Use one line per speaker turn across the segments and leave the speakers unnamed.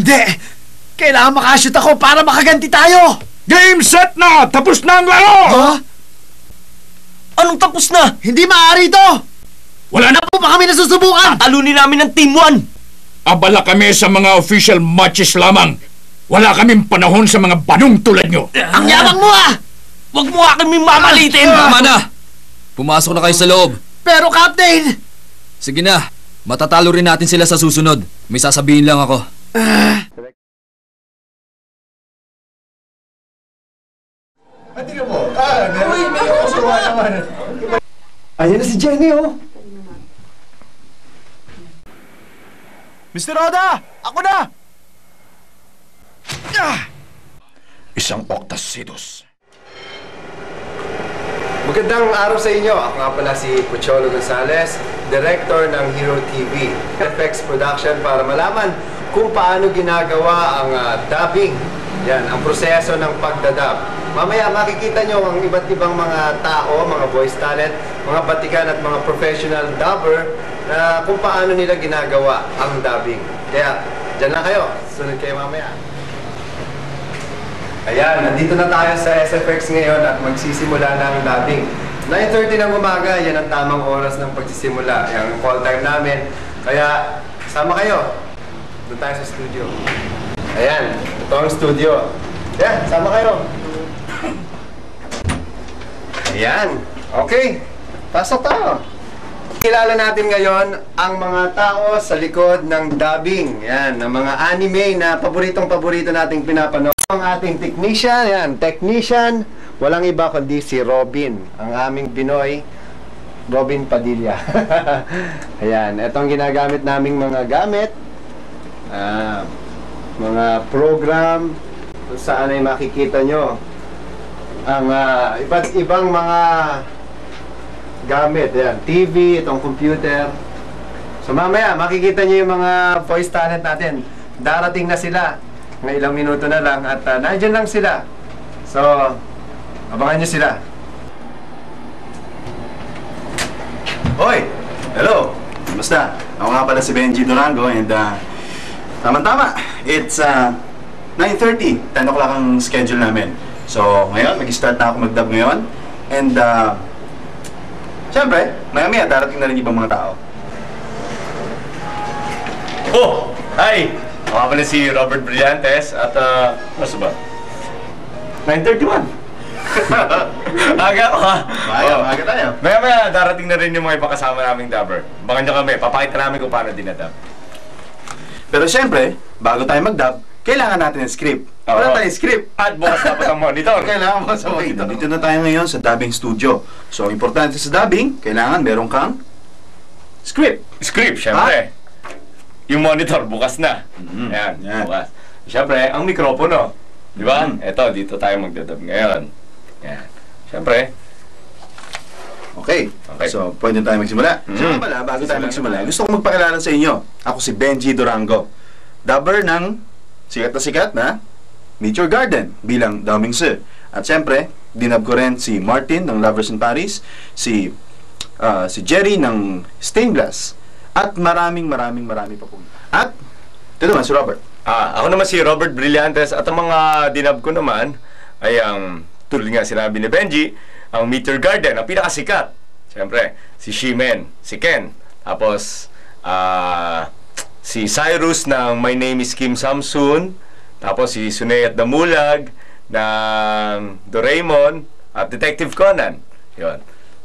Hindi! Kailangan makashoot ako para makaganti tayo!
Game set na! Tapos na ang laro!
Ha?
Anong tapos na?
Hindi maaari ito!
Wala na!
Ano pa kami nasusubukan?
Talunin namin ng Team 1!
Abala kami sa mga official matches lamang. Wala kaming panahon sa mga banong tulad nyo.
Ang yabang mo ah!
Huwag mo nga kami mamalitin!
Tama na! Pumasok na kayo sa loob.
Pero Captain!
Sige na, matatalo rin natin sila sa susunod. May sasabihin lang ako.
Tingnan mo. May kusuwa naman. Ayan na si Jenny, oh.
Mr. Oda! Ako na!
Isang Octacidos.
Magandang araw sa inyo. Ako nga pala si Pocholo Gonzales, Director ng Hero TV. FX Production para malaman kung paano ginagawa ang dubbing. Yan, ang proseso ng pagdadub. Mamaya makikita nyo ang iba't ibang mga tao, mga voice talent, mga batikan at mga professional dubber na kung paano nila ginagawa ang dubbing. Kaya, dyan lang kayo. Sunod kayo mamaya. Ayan, nandito na tayo sa SFX ngayon at magsisimula na ang dubbing. 9:30 ng umaga, yan ang tamang oras ng pagsisimula. Yung call time namin. Kaya, sama kayo. Doon tayo sa studio. Ayan, ito ang studio. Ayan, sama kayo. Ayan, okay. Pasok tayo. Kilala natin ngayon ang mga tao sa likod ng dubbing. Yan, ang mga anime na paboritong-paborito nating pinapanood. Ang ating technician, yan, technician, walang iba kundi si Robin, ang aming Pinoy, Robin Padilla. Ayan, itong ginagamit naming mga gamit, mga program, kung saan ay makikita nyo ang iba't ibang mga gamit. Yan, TV, itong computer. So mamaya, makikita nyo yung mga voice talent natin. Darating na sila. Ng ilang minuto na lang at nandyan lang sila. So, abangan nyo sila.
Hoy! Hello! Kamusta? Ako nga pala si Benji Durango and tama-tama, it's 9:30, 10 o'clock ang schedule namin. So, ngayon, mag-start na ako mag-dub ngayon. And, siyempre, maya-maya, darating na rin ibang mga tao.
Oh! Hi! Ako nga pala si Robert Brillantes at, ano ba? 9:31. Aga ko ha?
Maaga tayo.
Maya-maya, darating na rin yung mga ipakasama naming dubber. Abangan nyo kami, papakita namin kung paano dinadub.
Pero siyempre, bago tayo mag-dub, kailangan natin ng script. Wala tayong script.
At bukas dapat ang monitor.
Kailangan mo sa monitor. Dito na tayo ngayon sa dubbing studio. So, importante sa dubbing, kailangan meron kang script.
Script, syempre. Yung monitor, bukas na. Ayan, bukas. Syempre, ang mikropono. Di ba? Eto, dito tayo magdadub ngayon. Ayan. Syempre.
Okay. So, pwede tayo magsimula. So, pala, bago tayo magsimula, gusto kong magpakilala sa inyo. Ako si Benji Durango. Dubber ng sikat na Meet Your Garden bilang Daming Sir. At syempre, dinub ko rin si Martin ng Lovers in Paris, si Jerry ng Stained Glass, at marami pa po. At, ito naman si Robert.
Ako naman si Robert Brillantes at ang mga dinub ko naman ay ang, tulad nga sinabi ni Benji, ang Meet Your Garden, ang pinakasikat. Siyempre, si Shimen, si Ken, tapos, si Cyrus ng My Name is Kim Samsun, tapos si Sunay at Damulag ng Doraemon at Detective Conan. Yun.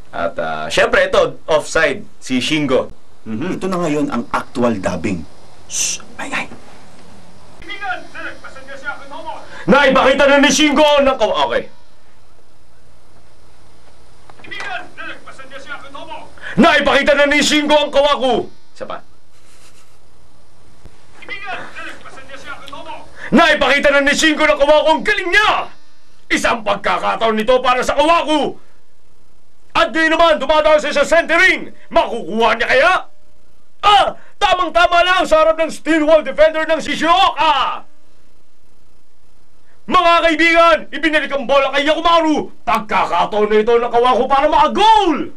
At syempre ito, offside, si Shingo.
Ito na ngayon ang actual dubbing. Shhh! Ay!
Naipakita na ni Shingo ng okay. Naipakita na ni Shingo ang kawaku. Isa pa. Naipakita na ni Shingo ng kawaku ang galing niya. Isang pagkakataon nito para sa kawaku. At di naman dumadaan sa centering. Makukuha niya kaya? Tamang-tama lang sa harap ng steel wall defender ng Shishioka. Mga kaibigan, ibinalik ang bola kay Yakumaru. Pagkakataon na ito ng kawaku para maka-goal.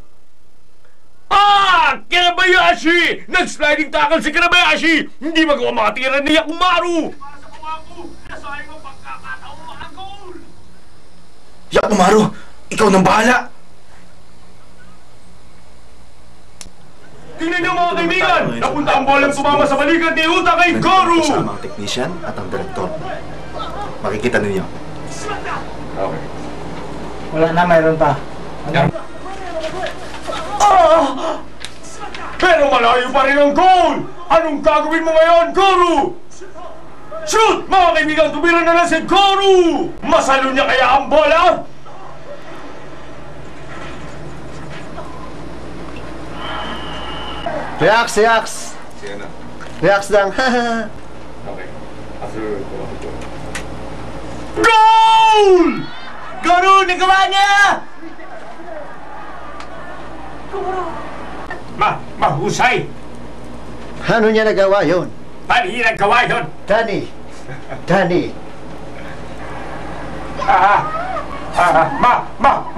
Kirabayashi! Nag-sliding tackle si Kirabayashi! Hindi magawa makatira ni Yakumaru!
Yakumaru, ikaw nang bahala!
Tingnan niyo mga kaibigan! Napunta ang bolang sumama sa balikat ni Uta kay Goru!
Kasama ang technician at ang direktor. Makikita ninyo.
Okay.
Wala na, mayroon pa.
Pero malayo pa rin ang goal! Anong gagawin mo ngayon, Goru? Shoot! Mga kaibigan, tumira na lang si Goru! Masalo niya kaya ang bola?
Relax.
Sige na.
Relax lang.
Okay. After
Goal!
Goru, nagawa niya!
Mahusay!
Paano niya nagawa yun?
Paano niya nagawa yun?
Danny.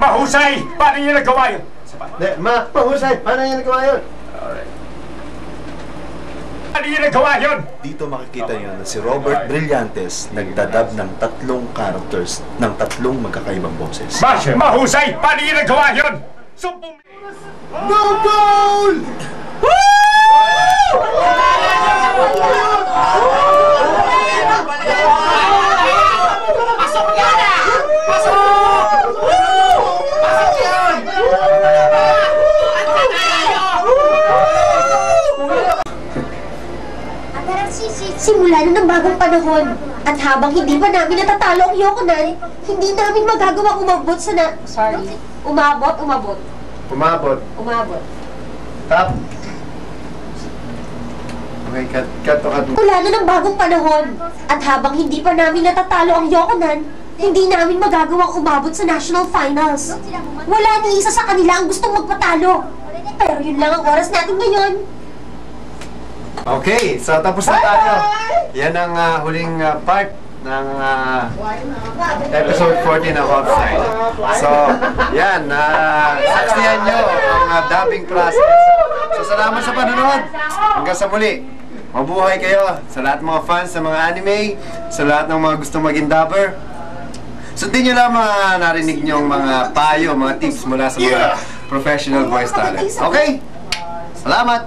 Mahusay! Paano niya nagawa yun?
Mahusay. Paano niya nagawa yun?
Paano niya nagawa yun?
Dito makikita nyo na si Robert Brillantes nagdadab ng 3 characters ng 3 magkakaibang boses.
Mahusay! Paano niya nagawa yun? Sumpong...
No goal!
Simula na ng bagong panahon. At habang hindi pa namin natatalo ang Yokonan, hindi namin magagawa umabot sa na... Sorry. Umabot.
Tap. Okay, cut.
Simula na ng bagong panahon. At habang hindi pa namin natatalo ang Yokonan, hindi namin magagawang umabot sa national finals. Wala ni isa sa kanila ang gustong magpatalo. Pero yun lang ang oras natin ngayon.
Okay, so tapos na tayo. Yan ang huling part ng episode 14 ng Offside. So, yan, saksihan nyo ang dubbing process. So, salamat sa panonood. Hanggang sa muli. Mabuhay kayo sa lahat ng mga fans sa mga anime, sa lahat ng mga gustong maging dubber. Sundin nyo lang mga narinig nyong mga payo, mga tips mula sa mga professional voice talent. Okay? Salamat!